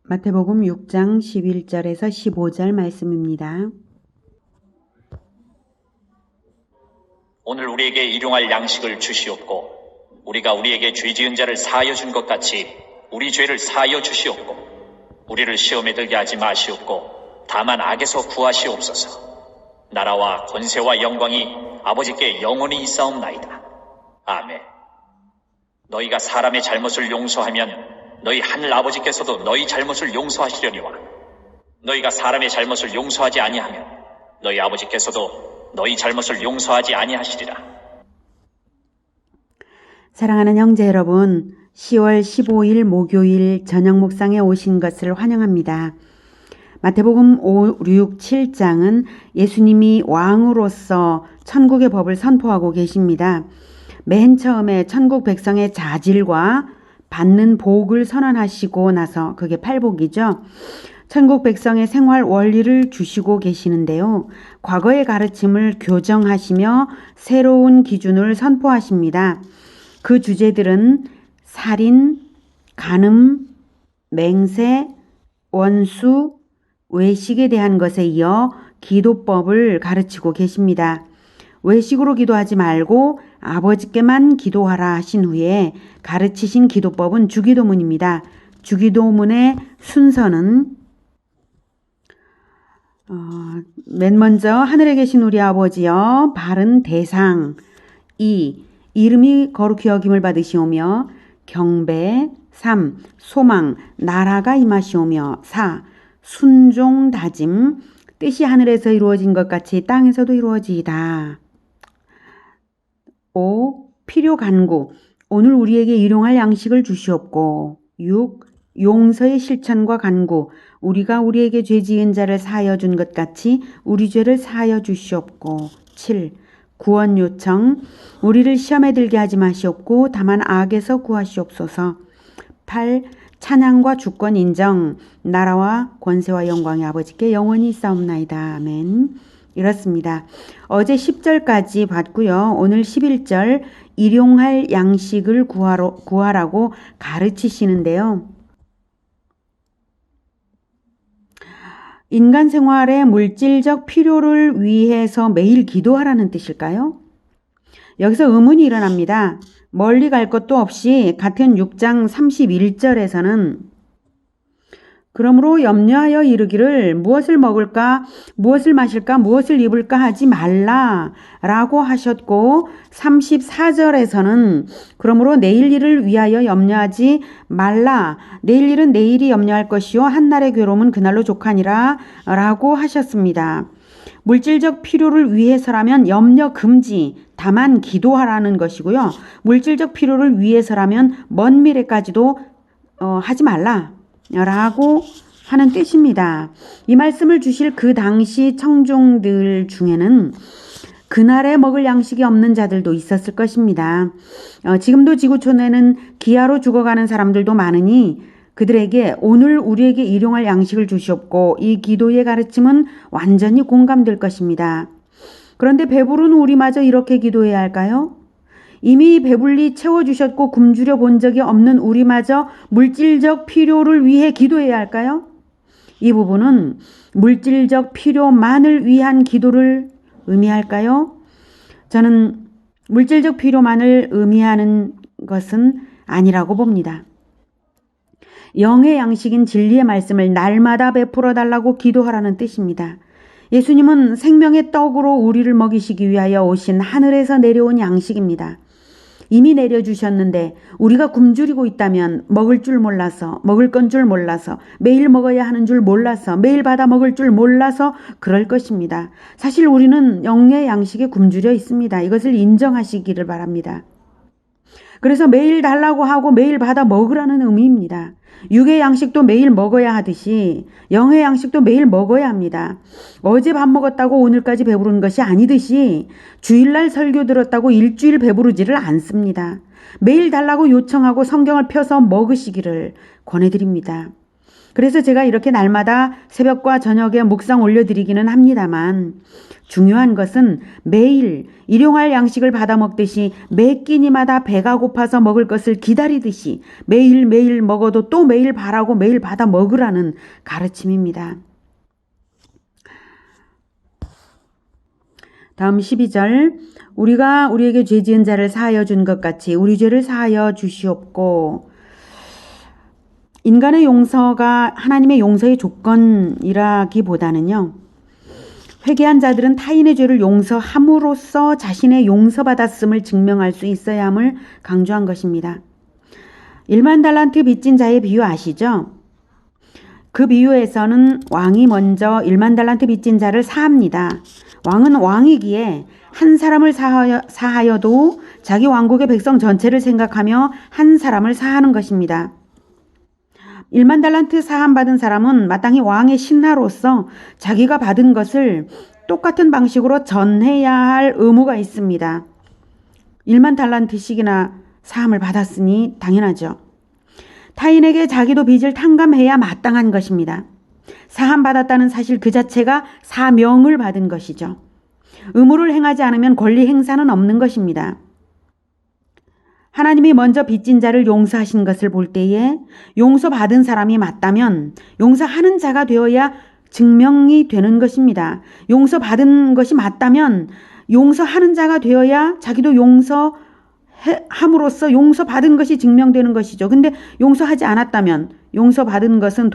마태복음 6장 11절에서 15절 말씀입니다. 오늘 우리에게 일용할 양식을 주시옵고 우리가 우리에게 죄 지은 자를 사하여 준 것 같이 우리 죄를 사하여 주시옵고 우리를 시험에 들게 하지 마시옵고 다만 악에서 구하시옵소서. 나라와 권세와 영광이 아버지께 영원히 있사옵나이다. 아멘. 너희가 사람의 잘못을 용서하면 너희 하늘 아버지께서도 너희 잘못을 용서하시려니와 너희가 사람의 잘못을 용서하지 아니하면 너희 아버지께서도 너희 잘못을 용서하지 아니하시리라. 사랑하는 형제 여러분, 10월 15일 목요일 저녁 묵상에 오신 것을 환영합니다. 마태복음 5, 6, 7장은 예수님이 왕으로서 천국의 법을 선포하고 계십니다. 맨 처음에 천국 백성의 자질과 받는 복을 선언하시고 나서 그게 팔복이죠. 천국 백성의 생활 원리를 주시고 계시는데요. 과거의 가르침을 교정하시며 새로운 기준을 선포하십니다. 그 주제들은 살인, 간음, 맹세, 원수, 외식에 대한 것에 이어 기도법을 가르치고 계십니다. 외식으로 기도하지 말고 아버지께만 기도하라 하신 후에 가르치신 기도법은 주기도문입니다. 주기도문의 순서는 맨 먼저 하늘에 계신 우리 아버지여 바른 대상 2. 이름이 거룩히 여김을 받으시오며 경배 3. 소망 나라가 임하시오며 4. 순종 다짐 뜻이 하늘에서 이루어진 것 같이 땅에서도 이루어지이다. 5. 필요 간구 오늘 우리에게 일용할 양식을 주시옵고 6. 용서의 실천과 간구 우리가 우리에게 죄 지은 자를 사하여 준 것 같이 우리 죄를 사하여 주시옵고 7. 구원 요청 우리를 시험에 들게 하지 마시옵고 다만 악에서 구하시옵소서 8. 찬양과 주권 인정 나라와 권세와 영광의 아버지께 영원히 있사옵나이다. 아멘. 이렇습니다. 어제 10절까지 봤고요. 오늘 11절 일용할 양식을 구하라고 가르치시는데요. 인간 생활의 물질적 필요를 위해서 매일 기도하라는 뜻일까요? 여기서 의문이 일어납니다. 멀리 갈 것도 없이 같은 6장 31절에서는 그러므로 염려하여 이르기를 무엇을 먹을까, 무엇을 마실까, 무엇을 입을까 하지 말라라고 하셨고 34절에서는 그러므로 내일 일을 위하여 염려하지 말라. 내일 일은 내일이 염려할 것이요 한날의 괴로움은 그날로 족하니라 라고 하셨습니다. 물질적 필요를 위해서라면 염려 금지, 다만 기도하라는 것이고요. 물질적 필요를 위해서라면 먼 미래까지도 하지 말라. 라고 하는 뜻입니다. 이 말씀을 주실 그 당시 청중들 중에는 그날에 먹을 양식이 없는 자들도 있었을 것입니다. 지금도 지구촌에는 기아로 죽어가는 사람들도 많으니 그들에게 오늘 우리에게 일용할 양식을 주시옵고 이 기도의 가르침은 완전히 공감될 것입니다. 그런데 배부른 우리마저 이렇게 기도해야 할까요? 이미 배불리 채워주셨고 굶주려 본 적이 없는 우리마저 물질적 필요를 위해 기도해야 할까요? 이 부분은 물질적 필요만을 위한 기도를 의미할까요? 저는 물질적 필요만을 의미하는 것은 아니라고 봅니다. 영의 양식인 진리의 말씀을 날마다 베풀어 달라고 기도하라는 뜻입니다. 예수님은 생명의 떡으로 우리를 먹이시기 위하여 오신 하늘에서 내려온 양식입니다. 이미 내려주셨는데 우리가 굶주리고 있다면 먹을 줄 몰라서 먹을 건 줄 몰라서 매일 먹어야 하는 줄 몰라서 매일 받아 먹을 줄 몰라서 그럴 것입니다. 사실 우리는 영의 양식에 굶주려 있습니다. 이것을 인정하시기를 바랍니다. 그래서 매일 달라고 하고 매일 받아 먹으라는 의미입니다. 육의 양식도 매일 먹어야 하듯이 영의 양식도 매일 먹어야 합니다. 어제 밥 먹었다고 오늘까지 배부른 것이 아니듯이 주일날 설교 들었다고 일주일 배부르지를 않습니다. 매일 달라고 요청하고 성경을 펴서 먹으시기를 권해드립니다. 그래서 제가 이렇게 날마다 새벽과 저녁에 묵상 올려드리기는 합니다만 중요한 것은 매일 일용할 양식을 받아 먹듯이 매 끼니마다 배가 고파서 먹을 것을 기다리듯이 매일매일 먹어도 또 매일 바라고 매일 받아 먹으라는 가르침입니다. 다음 12절 우리가 우리에게 죄 지은 자를 사하여 준 것 같이 우리 죄를 사하여 주시옵고. 인간의 용서가 하나님의 용서의 조건이라기보다는요. 회개한 자들은 타인의 죄를 용서함으로써 자신의 용서받았음을 증명할 수 있어야 함을 강조한 것입니다. 1만 달란트 빚진 자의 비유 아시죠? 그 비유에서는 왕이 먼저 1만 달란트 빚진 자를 사합니다. 왕은 왕이기에 한 사람을 사하여도 자기 왕국의 백성 전체를 생각하며 한 사람을 사하는 것입니다. 1만 달란트 사함받은 사람은 마땅히 왕의 신하로서 자기가 받은 것을 똑같은 방식으로 전해야 할 의무가 있습니다. 1만 달란트씩이나 사함을 받았으니 당연하죠. 타인에게 자기도 빚을 탕감해야 마땅한 것입니다. 사함받았다는 사실 그 자체가 사명을 받은 것이죠. 의무를 행하지 않으면 권리 행사는 없는 것입니다. 하나님이 먼저 빚진 자를 용서하신 것을 볼 때에 용서받은 사람이 맞다면 용서하는 자가 되어야 증명이 되는 것입니다. 용서받은 것이 맞다면 용서하는 자가 되어야 자기도 용서함으로써 용서받은 것이 증명되는 것이죠. 근데 용서하지 않았다면 용서받은 것은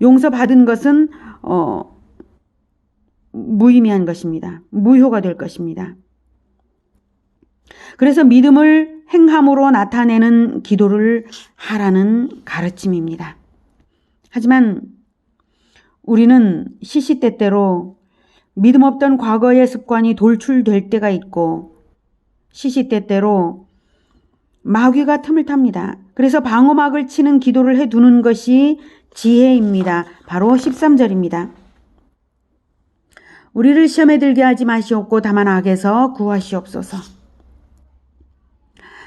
용서받은 것은 무의미한 것입니다. 무효가 될 것입니다. 그래서 믿음을 행함으로 나타내는 기도를 하라는 가르침입니다. 하지만 우리는 시시때때로 믿음 없던 과거의 습관이 돌출될 때가 있고 시시때때로 마귀가 틈을 탑니다. 그래서 방어막을 치는 기도를 해두는 것이 지혜입니다. 바로 13절입니다. 우리를 시험에 들게 하지 마시옵고 다만 악에서 구하시옵소서.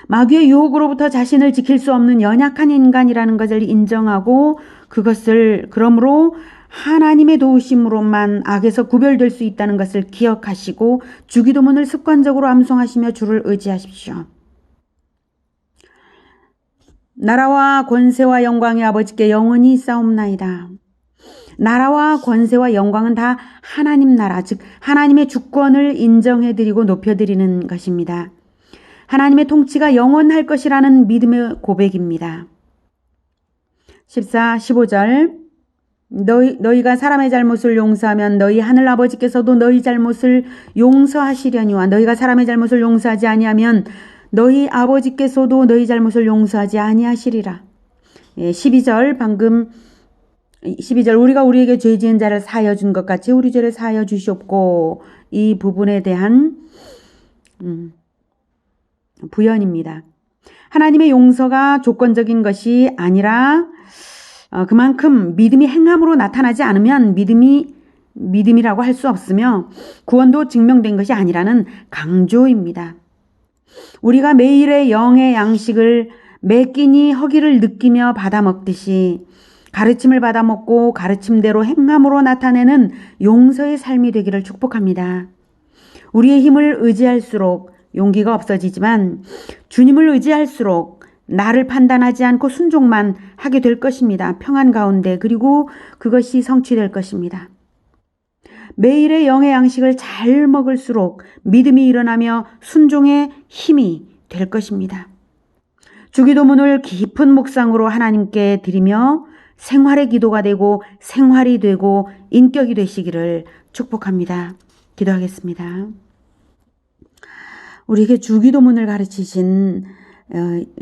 마귀의 유혹으로부터 자신을 지킬 수 없는 연약한 인간이라는 것을 인정하고 그것을 그러므로 하나님의 도우심으로만 악에서 구별될 수 있다는 것을 기억하시고 주기도문을 습관적으로 암송하시며 주를 의지하십시오. 나라와 권세와 영광이 아버지께 영원히 있사옵나이다. 나라와 권세와 영광은 다 하나님 나라, 즉 하나님의 주권을 인정해드리고 높여드리는 것입니다. 하나님의 통치가 영원할 것이라는 믿음의 고백입니다. 15절 너희가 사람의 잘못을 용서하면 너희 하늘 아버지께서도 너희 잘못을 용서하시려니와 너희가 사람의 잘못을 용서하지 아니하면 너희 아버지께서도 너희 잘못을 용서하지 아니하시리라. 12절 방금 12절 우리가 우리에게 죄 지은 자를 사하여 준 것 같이 우리 죄를 사하여 주시옵고 이 부분에 대한 부연입니다. 하나님의 용서가 조건적인 것이 아니라 그만큼 믿음이 행함으로 나타나지 않으면 믿음이라고 할 수 없으며 구원도 증명된 것이 아니라는 강조입니다. 우리가 매일의 영의 양식을 매 끼니 허기를 느끼며 받아 먹듯이 가르침을 받아 먹고 가르침대로 행함으로 나타내는 용서의 삶이 되기를 축복합니다. 우리의 힘을 의지할수록 용기가 없어지지만 주님을 의지할수록 나를 판단하지 않고 순종만 하게 될 것입니다. 평안 가운데 그리고 그것이 성취될 것입니다. 매일의 영의 양식을 잘 먹을수록 믿음이 일어나며 순종의 힘이 될 것입니다. 주기도문을 깊은 묵상으로 하나님께 드리며 생활의 기도가 되고 생활이 되고 인격이 되시기를 축복합니다. 기도하겠습니다. 우리에게 주기도문을 가르치신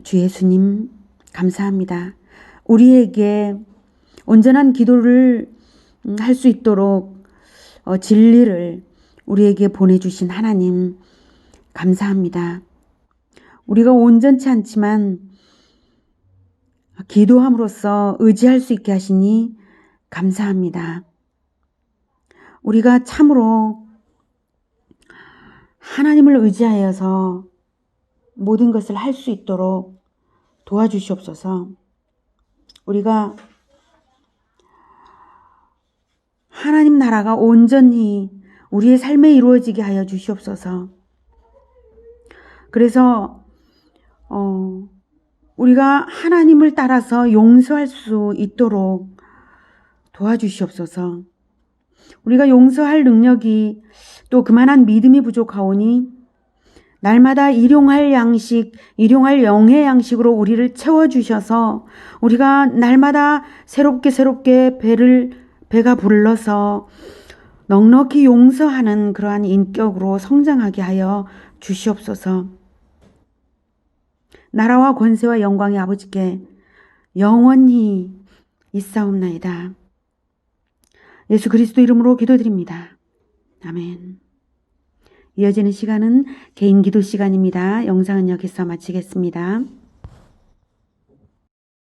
주 예수님 감사합니다. 우리에게 온전한 기도를 할 수 있도록 진리를 우리에게 보내주신 하나님 감사합니다. 우리가 온전치 않지만 기도함으로써 의지할 수 있게 하시니 감사합니다. 우리가 참으로 하나님을 의지하여서 모든 것을 할 수 있도록 도와주시옵소서. 우리가 하나님 나라가 온전히 우리의 삶에 이루어지게 하여 주시옵소서. 그래서 우리가 하나님을 따라서 용서할 수 있도록 도와주시옵소서. 우리가 용서할 능력이 또 그만한 믿음이 부족하오니 날마다 일용할 양식, 일용할 영의 양식으로 우리를 채워주셔서 우리가 날마다 새롭게 배가 불러서 넉넉히 용서하는 그러한 인격으로 성장하게 하여 주시옵소서. 나라와 권세와 영광이 아버지께 영원히 있사옵나이다. 예수 그리스도 이름으로 기도드립니다. 아멘. 이어지는 시간은 개인 기도 시간입니다. 영상은 여기서 마치겠습니다.